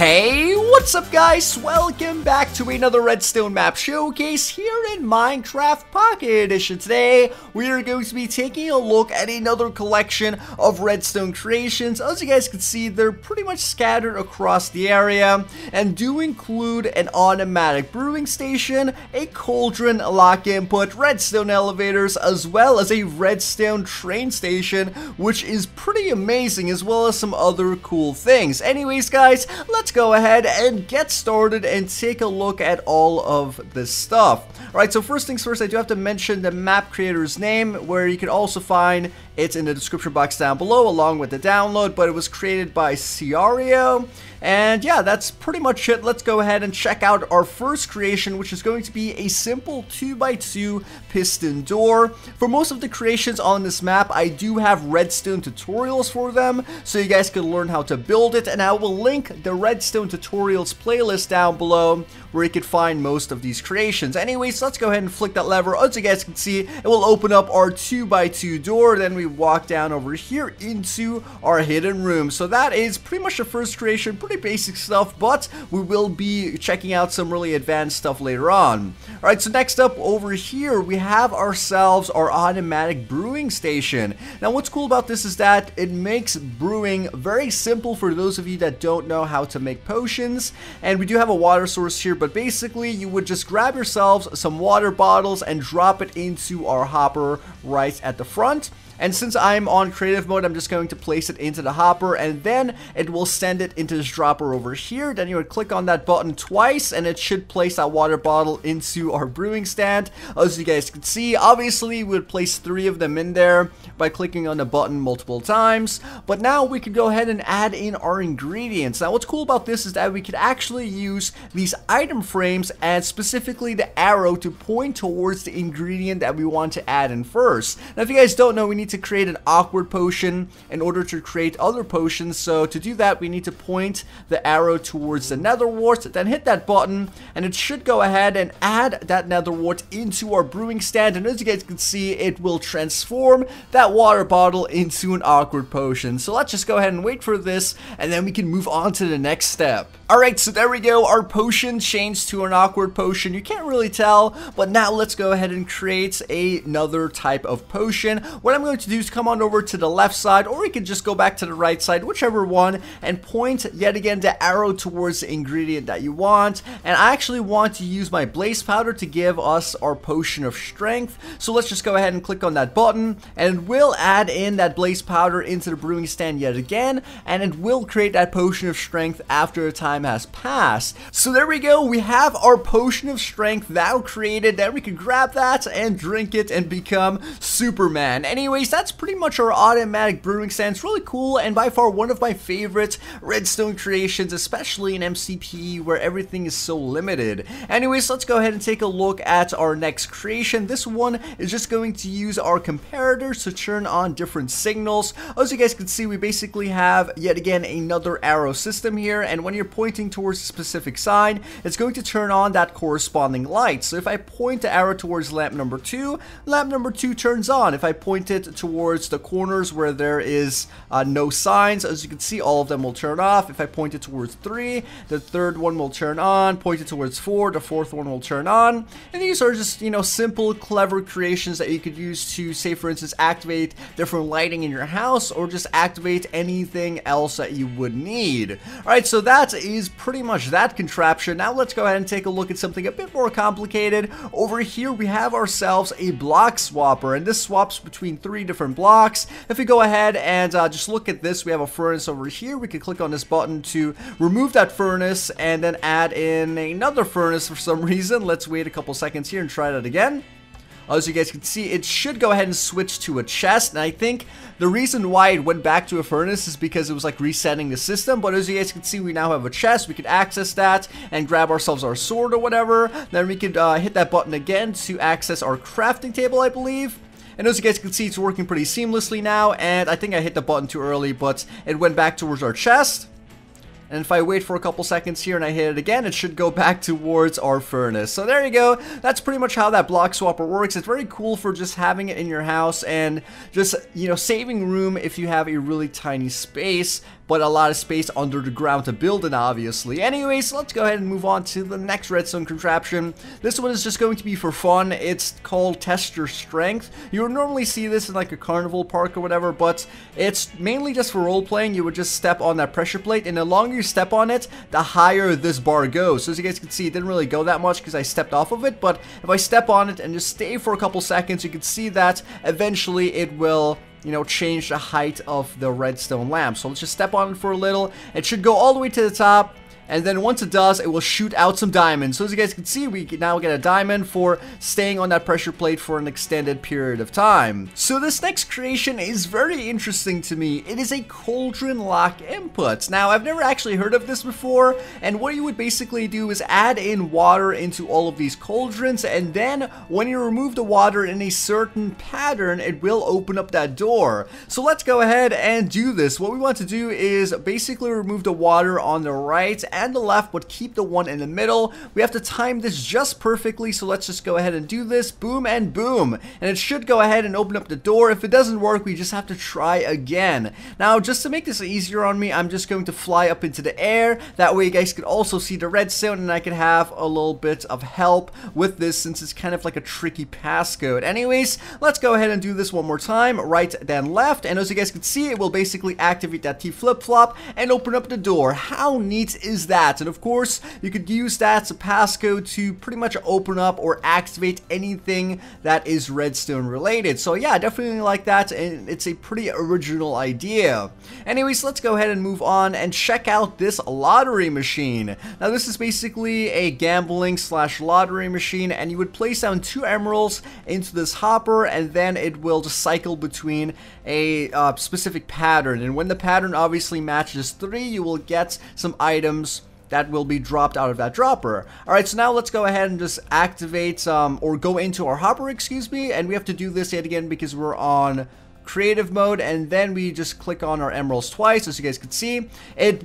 Hey, what's up guys? Welcome back to another Redstone Map showcase here in Minecraft Pocket Edition. Today, we are going to be taking a look at another collection of Redstone Creations. As you guys can see, they're pretty much scattered across the area and do include an automatic brewing station, a cauldron lock input, redstone elevators, as well as a redstone train station, which is pretty amazing, as well as some other cool things. Anyways guys, let's go ahead and get started and take a look at all of this stuff. Alright, so first things first, I do have to mention the map creator's name, where you can also find it in the description box down below along with the download, but it was created by Ciario. And yeah, that's pretty much it. Let's go ahead and check out our first creation, which is going to be a simple 2x2 piston door. For most of the creations on this map, I do have redstone tutorials for them, so you guys can learn how to build it, and I will link the redstone tutorials playlist down below where you can find most of these creations. Anyways, let's go ahead and flick that lever. As you guys can see, it will open up our 2x2 door. Then we walk down over here into our hidden room. So that is pretty much the first creation. Pretty basic stuff, but we will be checking out some really advanced stuff later on. Alright, so next up over here, we have ourselves our automatic brewing station. Now what's cool about this is that it makes brewing very simple for those of you that don't know how to make potions. And we do have a water source here, but basically you would just grab yourselves some water bottles and drop it into our hopper right at the front. And since I'm on creative mode, I'm just going to place it into the hopper, and then it will send it into this dropper over here. Then you would click on that button twice, and it should place that water bottle into our brewing stand. As you guys can see, obviously we would place 3 of them in there by clicking on the button multiple times. But now we can go ahead and add in our ingredients. Now what's cool about this is that we could actually use these item frames and specifically the arrow to point towards the ingredient that we want to add in first. Now if you guys don't know, we need to create an awkward potion in order to create other potions. So to do that, we need to point the arrow towards the nether wart, then hit that button, and it should go ahead and add that nether wart into our brewing stand. And as you guys can see, it will transform that water bottle into an awkward potion. So let's just go ahead and wait for this, and then we can move on to the next step. Alright, so there we go. Our potion changed to an awkward potion. You can't really tell, but now let's go ahead and create another type of potion. What I'm going to do is come on over to the left side, or we can just go back to the right side, whichever one, and point yet again the arrow towards the ingredient that you want. And I actually want to use my blaze powder to give us our potion of strength. So let's just go ahead and click on that button, and it will add in that blaze powder into the brewing stand yet again, and it will create that potion of strength after a time has passed. So there we go, we have our potion of strength now created. Then we can grab that and drink it and become Superman. Anyways, that's pretty much our automatic brewing stand. It's really cool and by far one of my favorite redstone creations, especially in MCPE where everything is so limited. Anyways, let's go ahead and take a look at our next creation. This one is just going to use our comparators to turn on different signals. As you guys can see, we basically have yet again another arrow system here, and when you're pointing towards a specific sign, it's going to turn on that corresponding light. So if I point the arrow towards lamp number 2 turns on. If I point it towards the corners where there is no signs, as you can see, all of them will turn off. If I point it towards 3, the third one will turn on. Point it towards 4, the fourth one will turn on. And these are just, simple, clever creations that you could use to, say for instance, activate different lighting in your house, or just activate anything else that you would need. Alright, so that is pretty much that contraption. Now let's go ahead and take a look at something a bit more complicated. Over here we have ourselves a block swapper, and this swaps between 3 different blocks. If we go ahead and just look at this, we have a furnace over here. We can click on this button to remove that furnace and then add in another furnace for some reason. Let's wait a couple seconds here and try that again. As you guys can see, it should go ahead and switch to a chest, and I think the reason why it went back to a furnace is because it was like resetting the system. But as you guys can see, we now have a chest. We could access that and grab ourselves our sword or whatever. Then we could hit that button again to access our crafting table, I believe. And as you guys can see, it's working pretty seamlessly now, and I think I hit the button too early, but it went back towards our chest. And if I wait for a couple seconds here and I hit it again, it should go back towards our furnace. So there you go. That's pretty much how that block swapper works. It's very cool for just having it in your house and just, you know, saving room if you have a really tiny space, but a lot of space under the ground to build in, obviously. Anyways, let's go ahead and move on to the next redstone contraption. This one is just going to be for fun. It's called Test Your Strength. You would normally see this in like a carnival park or whatever, but it's mainly just for role-playing. You would just step on that pressure plate, and the longer you step on it, the higher this bar goes. So as you guys can see, it didn't really go that much because I stepped off of it, but if I step on it and just stay for a couple seconds, you can see that eventually it will, you know, change the height of the redstone lamp. So let's just step on it for a little. It should go all the way to the top. And then once it does, it will shoot out some diamonds. So as you guys can see, we now get a diamond for staying on that pressure plate for an extended period of time. So this next creation is very interesting to me. It is a cauldron lock input. Now, I've never actually heard of this before. And what you would basically do is add in water into all of these cauldrons. And then when you remove the water in a certain pattern, it will open up that door. So let's go ahead and do this. What we want to do is basically remove the water on the right and the left, but keep the one in the middle. We have to time this just perfectly, so let's just go ahead and do this. Boom and boom, and it should go ahead and open up the door. If it doesn't work, we just have to try again. Now, just to make this easier on me, I'm just going to fly up into the air. That way you guys can also see the redstone, and I can have a little bit of help with this since it's kind of like a tricky passcode. Anyways, let's go ahead and do this one more time. Right, then left, and as you guys can see, it will basically activate that T flip-flop and open up the door. How neat is that? And of course, you could use that as a passcode to pretty much open up or activate anything that is redstone related. So yeah, definitely like that, and it's a pretty original idea. Anyways, let's go ahead and move on and check out this lottery machine. Now, this is basically a gambling / lottery machine, and you would place down 2 emeralds into this hopper, and then it will just cycle between a specific pattern. And when the pattern obviously matches 3, you will get some items that will be dropped out of that dropper. Alright, so now let's go ahead and just activate, or go into our hopper, excuse me, and we have to do this yet again because we're on creative mode, and then we just click on our emeralds twice, as you guys can see.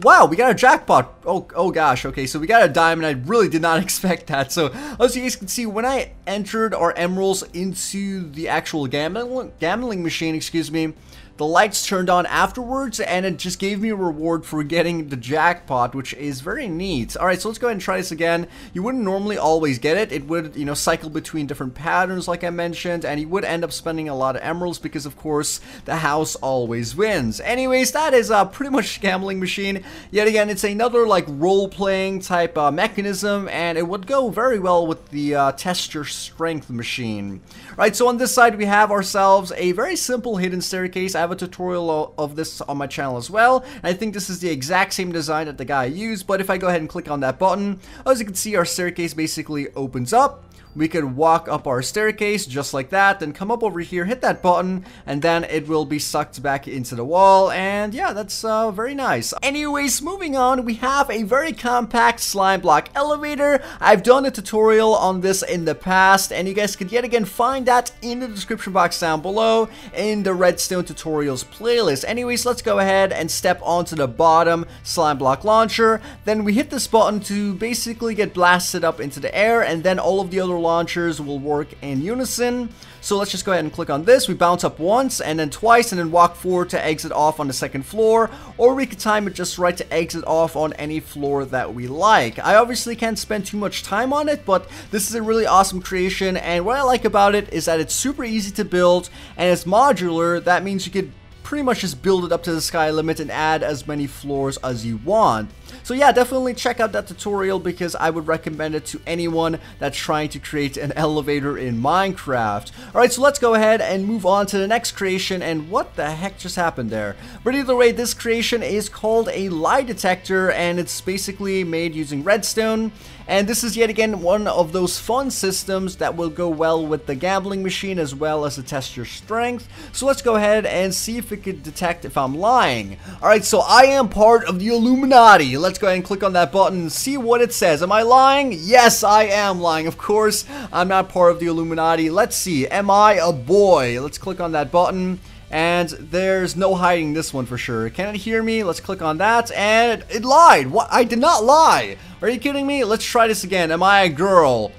Wow, we got a jackpot. Oh gosh, okay, so we got a diamond. I really did not expect that. So as you guys can see, when I entered our emeralds into the actual gambling machine, excuse me, the lights turned on afterwards, and it just gave me a reward for getting the jackpot, which is very neat. Alright, so let's go ahead and try this again. You wouldn't normally always get it. It would, you know, cycle between different patterns like I mentioned, and you would end up spending a lot of emeralds because, of course, the house always wins. Anyways, that is pretty much gambling machine. Yet again, it's another like role-playing type mechanism, and it would go very well with the Test Your Strength machine. Right, so on this side, we have ourselves a very simple hidden staircase. I have a tutorial of this on my channel as well. I think this is the exact same design that the guy used, but if I go ahead and click on that button, as you can see, our staircase basically opens up. We could walk up our staircase just like that, then come up over here, hit that button, and then it will be sucked back into the wall, and yeah, that's very nice. Anyways, moving on, we have a very compact slime block elevator. I've done a tutorial on this in the past, and you guys could yet again find that in the description box down below in the Redstone Tutorials playlist. Anyways, let's go ahead and step onto the bottom slime block launcher. Then we hit this button to basically get blasted up into the air, and then all of the other launchers will work in unison. So let's just go ahead and click on this. We bounce up once and then twice and then walk forward to exit off on the second floor, or we could time it just right to exit off on any floor that we like. I obviously can't spend too much time on it, but this is a really awesome creation, and what I like about it is that it's super easy to build and it's modular. That means you could pretty much just build it up to the sky limit and add as many floors as you want. So yeah, definitely check out that tutorial because I would recommend it to anyone that's trying to create an elevator in Minecraft. Alright, so let's go ahead and move on to the next creation, and what the heck just happened there? But either way, this creation is called a lie detector, and it's basically made using redstone. And this is yet again one of those fun systems that will go well with the gambling machine as well as the Test Your Strength. So let's go ahead and see if it could detect if I'm lying. Alright, so I am part of the Illuminati. Let's go ahead and click on that button and see what it says. Am I lying? Yes, I am lying. Of course, I'm not part of the Illuminati. Let's see. Am I a boy? Let's click on that button. And there's no hiding this one for sure. Can it hear me? Let's click on that, and it lied. What? I did not lie. Are you kidding me? Let's try this again. Am I a girl?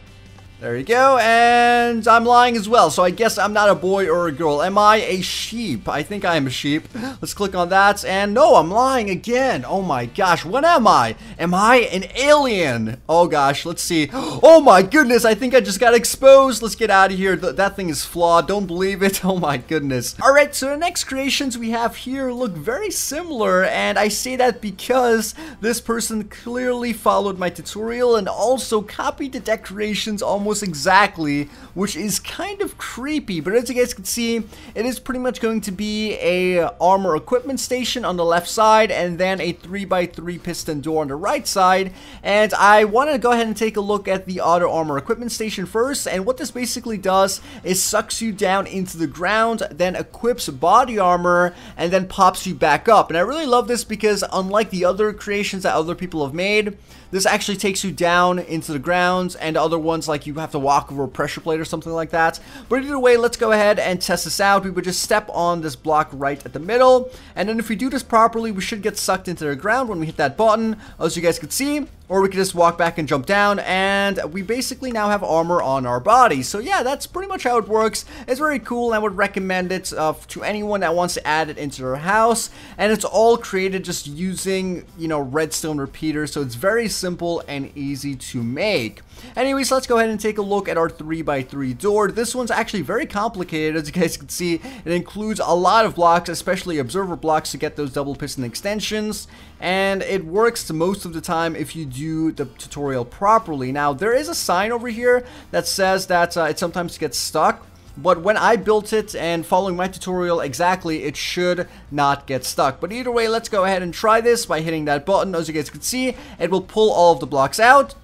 There you go, and I'm lying as well, so I guess I'm not a boy or a girl. Am I a sheep? I think I am a sheep. Let's click on that, and no, I'm lying again. Oh my gosh, what am I? Am I an alien? Oh gosh, let's see. Oh my goodness, I think I just got exposed. Let's get out of here. That thing is flawed. Don't believe it. Oh my goodness. Alright, so the next creations we have here look very similar, and I say that because this person clearly followed my tutorial and also copied the decorations almost exactly, which is kind of creepy. But as you guys can see, it is pretty much going to be a armor equipment station on the left side, and then a 3x3 piston door on the right side. And I want to go ahead and take a look at the auto armor equipment station first. And what this basically does is sucks you down into the ground, then equips body armor, and then pops you back up. And I really love this because unlike the other creations that other people have made, this actually takes you down into the ground, and other ones like you have to walk over a pressure plate or something like that. But either way, let's go ahead and test this out. We would just step on this block right at the middle, and then if we do this properly, we should get sucked into the ground when we hit that button, as you guys can see. Or we could just walk back and jump down, and we basically now have armor on our body. So yeah, that's pretty much how it works. It's very cool, and I would recommend it to anyone that wants to add it into their house. And it's all created just using, you know, redstone repeaters, so it's very simple and easy to make. Anyways, let's go ahead and take a look at our 3x3 door. This one's actually very complicated. As you guys can see, it includes a lot of blocks, especially observer blocks, to get those double piston extensions. And it works most of the time if you do the tutorial properly. Now, there is a sign over here that says that it sometimes gets stuck. But when I built it and following my tutorial exactly, it should not get stuck. But either way, let's go ahead and try this by hitting that button. As you guys can see, it will pull all of the blocks out.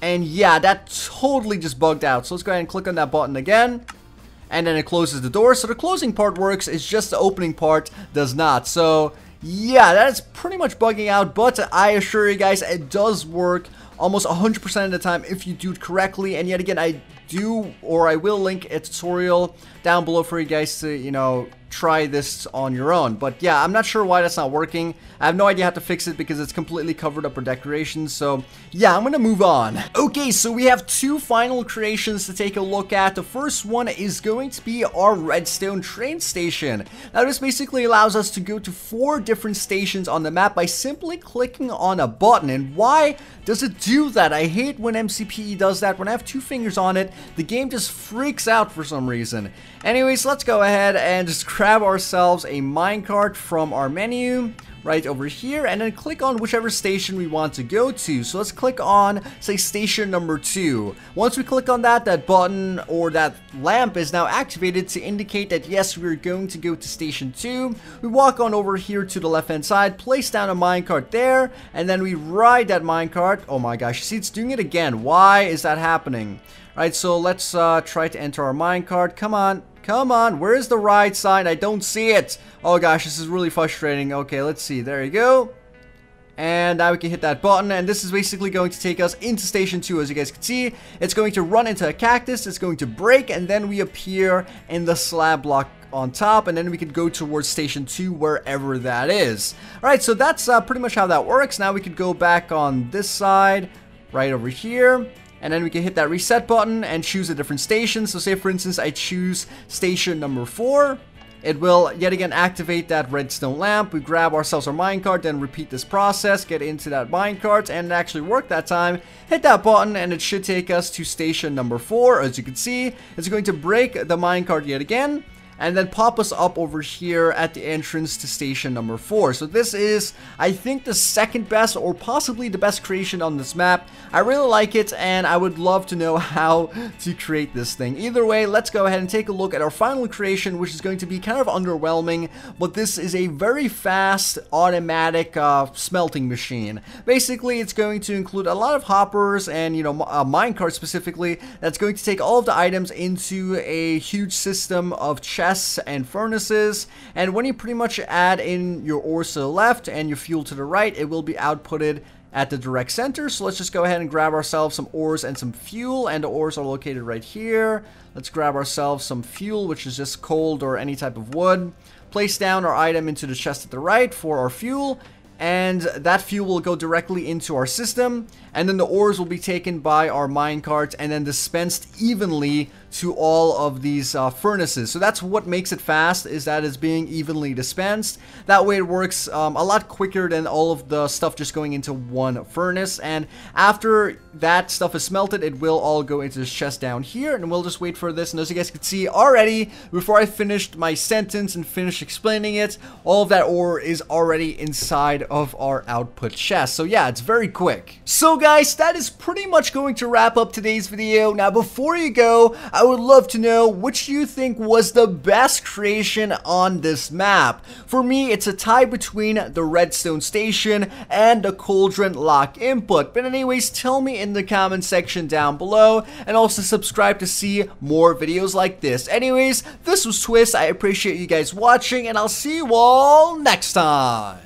And yeah, that totally just bugged out. So let's go ahead and click on that button again. And then it closes the door. So the closing part works. It's just the opening part does not. So yeah, that's pretty much bugging out. But I assure you guys, it does work almost 100% of the time if you do it correctly. And yet again, I will link a tutorial down below for you guys to, you know, try this on your own. But yeah, I'm not sure why that's not working. I have no idea how to fix it because it's completely covered up with decorations. So yeah, I'm gonna move on. Okay, so we have two final creations to take a look at. The first one is going to be our redstone train station. Now this basically allows us to go to 4 different stations on the map by simply clicking on a button. And why does it do that? I hate when MCPE does that. When I have 2 fingers on it, the game just freaks out for some reason. Anyways, let's go ahead and just grab ourselves a minecart from our menu right over here, and then click on whichever station we want to go to. So let's click on, say, station number 2. Once we click on that, that button or that lamp is now activated to indicate that yes, we're going to go to station 2. We walk on over here to the left hand side, place down a minecart there, and then we ride that minecart. Oh my gosh, you see, it's doing it again. Why is that happening? Right, so let's try to enter our minecart. Come on. Come on, where is the ride sign? I don't see it. Oh gosh, this is really frustrating. Okay, let's see. There you go. And now we can hit that button, and this is basically going to take us into station 2. As you guys can see, it's going to run into a cactus, it's going to break, and then we appear in the slab block on top, and then we could go towards station 2, wherever that is. Alright, so that's pretty much how that works. Now we could go back on this side, right over here. And then we can hit that reset button and choose a different station. So say for instance I choose station number 4. It will yet again activate that redstone lamp. We grab ourselves our minecart, then repeat this process, get into that minecart, and it actually worked that time. Hit that button and it should take us to station number 4. As you can see, it's going to break the minecart yet again, and then pop us up over here at the entrance to station number 4. So this is, I think, the second best or possibly the best creation on this map. I really like it, and I would love to know how to create this thing. Either way, let's go ahead and take a look at our final creation, which is going to be kind of underwhelming, but this is a very fast automatic smelting machine. Basically, it's going to include a lot of hoppers and, you know, a minecart specifically, that's going to take all of the items into a huge system of chests and furnaces, and when you pretty much add in your ores to the left and your fuel to the right, it will be outputted at the direct center. So let's just go ahead and grab ourselves some ores and some fuel, and the ores are located right here. Let's grab ourselves some fuel, which is just coal or any type of wood. place down our item into the chest at the right for our fuel, and that fuel will go directly into our system, and then the ores will be taken by our minecarts and then dispensed evenly to all of these furnaces. So that's what makes it fast, is that it's being evenly dispensed. That way it works a lot quicker than all of the stuff just going into one furnace. And after that stuff is smelted, it will all go into this chest down here, and we'll just wait for this. And as you guys can see already, before I finished my sentence and finished explaining it, all of that ore is already inside of our output chest. So yeah, it's very quick. So guys, that is pretty much going to wrap up today's video. Now before you go, I would love to know which you think was the best creation on this map. For me, it's a tie between the redstone station and the cauldron lock input. But anyways, tell me in the comment section down below, and also subscribe to see more videos like this. Anyways, this was Twiistz. I appreciate you guys watching, and I'll see you all next time.